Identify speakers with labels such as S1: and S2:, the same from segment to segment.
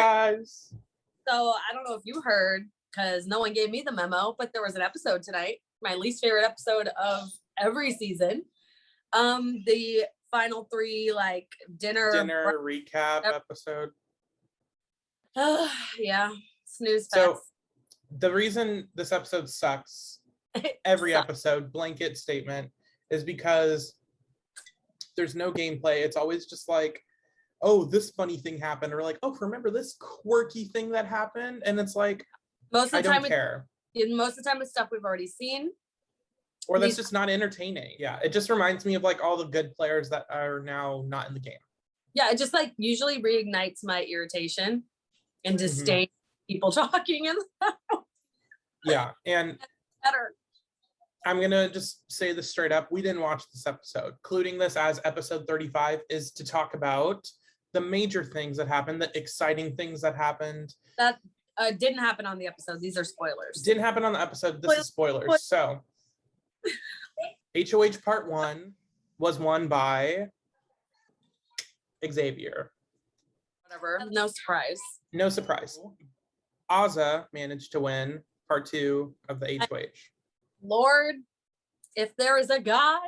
S1: guys.
S2: So I don't know if you heard, because no one gave me the memo, but there was an episode tonight, my least favorite episode of every season. The final 3 like dinner
S1: recap episode.
S2: Yeah, snooze fest.
S1: So the reason this episode sucks, every episode, blanket statement, is because there's no gameplay. It's always just like, oh, this funny thing happened, or like, oh, remember this quirky thing that happened? And it's like,
S2: most of the time,
S1: care.
S2: Most of the time it's stuff we've already seen.
S1: Or that's just not entertaining. Yeah, it just reminds me of like all the good players that are now not in the game.
S2: Yeah, it just like usually reignites my irritation and disdain people talking in the house.
S1: Yeah, and
S2: better.
S1: I'm gonna just say this straight up. We didn't watch this episode. Including this as episode 35 is to talk about the major things that happened, the exciting things that happened.
S2: That didn't happen on the episode. These are spoilers.
S1: Didn't happen on the episode. This is spoilers. So HOH part 1 was won by Xavier.
S2: Whatever. No surprise.
S1: No surprise. Azah managed to win part 2 of the HOH.
S2: Lord, if there is a God.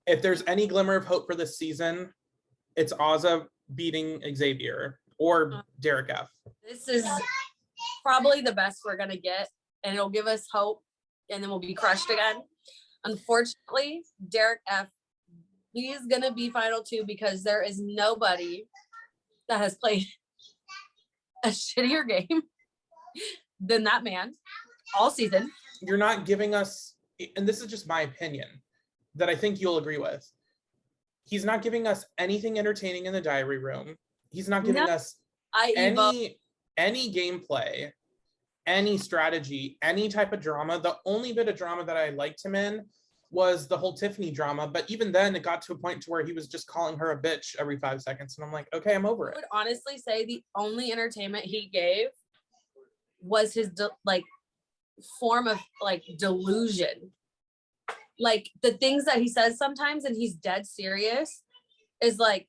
S1: If there's any glimmer of hope for this season, it's Azah beating Xavier or Derek F.
S2: This is probably the best we're going to get, and it'll give us hope, and then we'll be crushed again. Unfortunately, Derek F, he's going to be final 2 because there is nobody that has played a shittier game than that man all season.
S1: You're not giving us, and this is just my opinion, that I think you'll agree with. He's not giving us anything entertaining in the diary room. He's not giving us any gameplay, any strategy, any type of drama. The only bit of drama that I liked him in was the whole Tiffany drama. But even then, it got to a point to where he was just calling her a bitch every 5 seconds. And I'm like, okay, I'm over it.
S2: I would honestly say the only entertainment he gave was his form of like delusion. Like the things that he says sometimes, and he's dead serious, is like,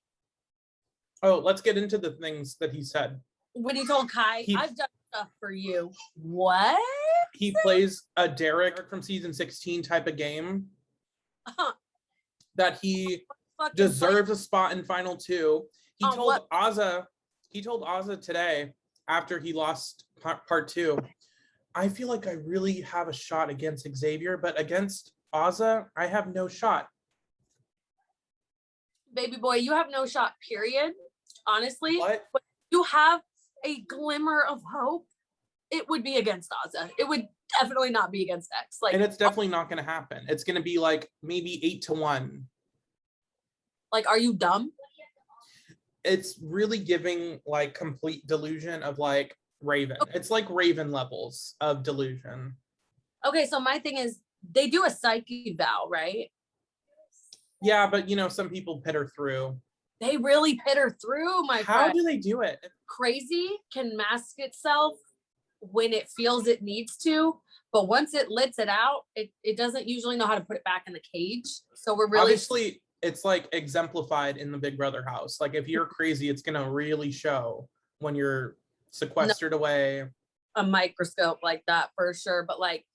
S1: oh, let's get into the things that he said.
S2: When he told Kai, I've done stuff for you. What?
S1: He plays a Derek from season 16 type of game. That he deserves a spot in final 2. He told Azah today, after he lost part 2, I feel like I really have a shot against Xavier, but against Azah, I have no shot.
S2: Baby boy, you have no shot, period. Honestly,
S1: what?
S2: But you have a glimmer of hope, it would be against Azah. It would definitely not be against X. Like,
S1: and it's definitely not going to happen. It's going to be like maybe 8-1.
S2: Like, are you dumb?
S1: It's really giving like complete delusion of like Raven. Okay. It's like Raven levels of delusion.
S2: Okay, so my thing is, they do a psyche eval, right?
S1: Yeah, but you know, some people pit her through.
S2: They really pit her through, my friend.
S1: How do they do it?
S2: Crazy can mask itself when it feels it needs to, but once it lets it out, it doesn't usually know how to put it back in the cage. So we're really
S1: obviously it's like exemplified in the Big Brother house. Like if you're crazy, it's gonna really show when you're sequestered away.
S2: A microscope like that for sure. But like,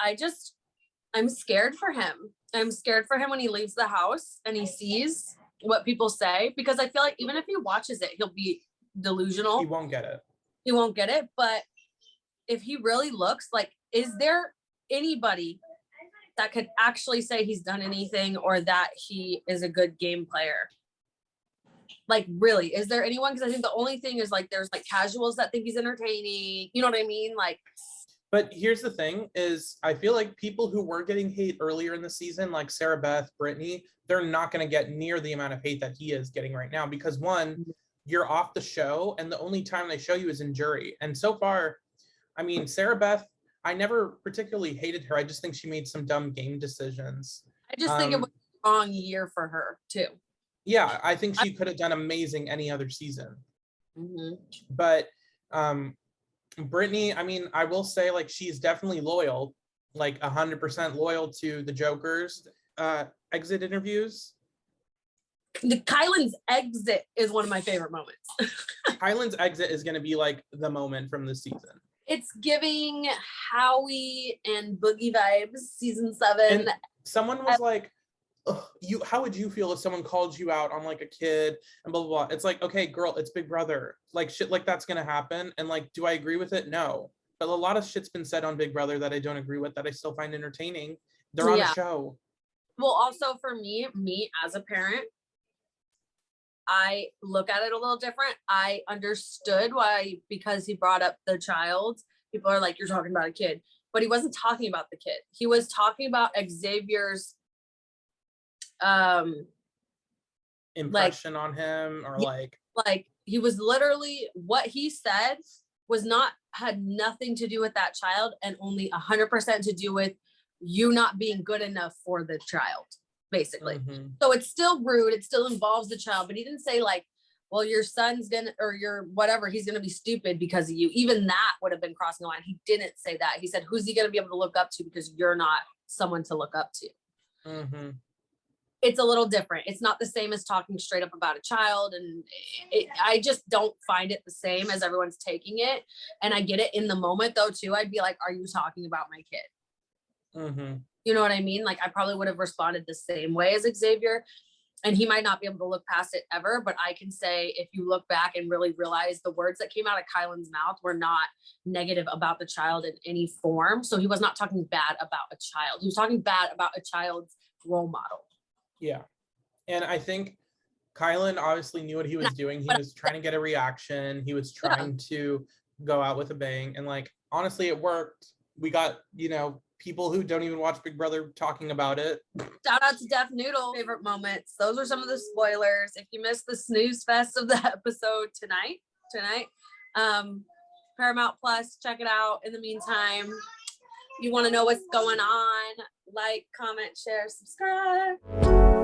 S2: I'm scared for him. I'm scared for him when he leaves the house and he sees what people say, because I feel like even if he watches it, he'll be delusional.
S1: He won't get it.
S2: He won't get it. But if he really looks, like, is there anybody that could actually say he's done anything or that he is a good game player? Like, really, is there anyone? Because I think the only thing is like there's like casuals that think he's entertaining. You know what I mean? Like,
S1: but here's the thing is I feel like people who were getting hate earlier in the season, like Sarah, Beth, Brittany, they're not going to get near the amount of hate that he is getting right now, because one, you're off the show and the only time they show you is in jury. And so far, I mean, Sarah Beth, I never particularly hated her. I just think she made some dumb game decisions.
S2: I just think it was a wrong year for her too.
S1: Yeah, I think she could have done amazing any other season.
S2: Mm-hmm.
S1: But Brittany, I mean, I will say, like, she's definitely loyal, like 100% loyal to the Jokers. Exit interviews.
S2: Kyland's exit is one of my favorite moments.
S1: Kyland's exit is going to be like the moment from the season.
S2: It's giving Howie and Boogie vibes, season 7.
S1: And someone was like, how would you feel if someone called you out on like a kid and blah, blah, blah. It's like, okay, girl, it's Big Brother. Like shit like that's going to happen. And like, do I agree with it? No. But a lot of shit's been said on Big Brother that I don't agree with, that I still find entertaining. They're on a show.
S2: Well, also for me as a parent, I look at it a little different. I understood why, because he brought up the child. People are like, you're talking about a kid. But he wasn't talking about the kid. He was talking about Xavier's
S1: impression on him, or like
S2: he was literally, what he said had nothing to do with that child, and only 100% to do with you not being good enough for the child, basically. Mm-hmm. So it's still rude, it still involves the child, but he didn't say like, well, your son's gonna, or your whatever, he's gonna be stupid because of you. Even that would have been crossing the line. He didn't say that. He said, who's he gonna be able to look up to because you're not someone to look up to. Mm-hmm. It's a little different. It's not the same as talking straight up about a child. And I just don't find it the same as everyone's taking it. And I get it in the moment though, too. I'd be like, are you talking about my kid? Mm-hmm. You know what I mean? Like I probably would have responded the same way as Xavier, and he might not be able to look past it ever. But I can say, if you look back and really realize the words that came out of Kyland's mouth were not negative about the child in any form. So he was not talking bad about a child. He was talking bad about a child's role model.
S1: Yeah. And I think Kyland obviously knew what he was doing. He was trying to get a reaction. He was trying to go out with a bang. And like, honestly, it worked. We got, people who don't even watch Big Brother talking about it.
S2: Shout out to Def Noodle. Favorite moments. Those are some of the spoilers. If you missed the snooze fest of the episode tonight, Paramount Plus, check it out. In the meantime, you want to know what's going on, like, comment, share, subscribe.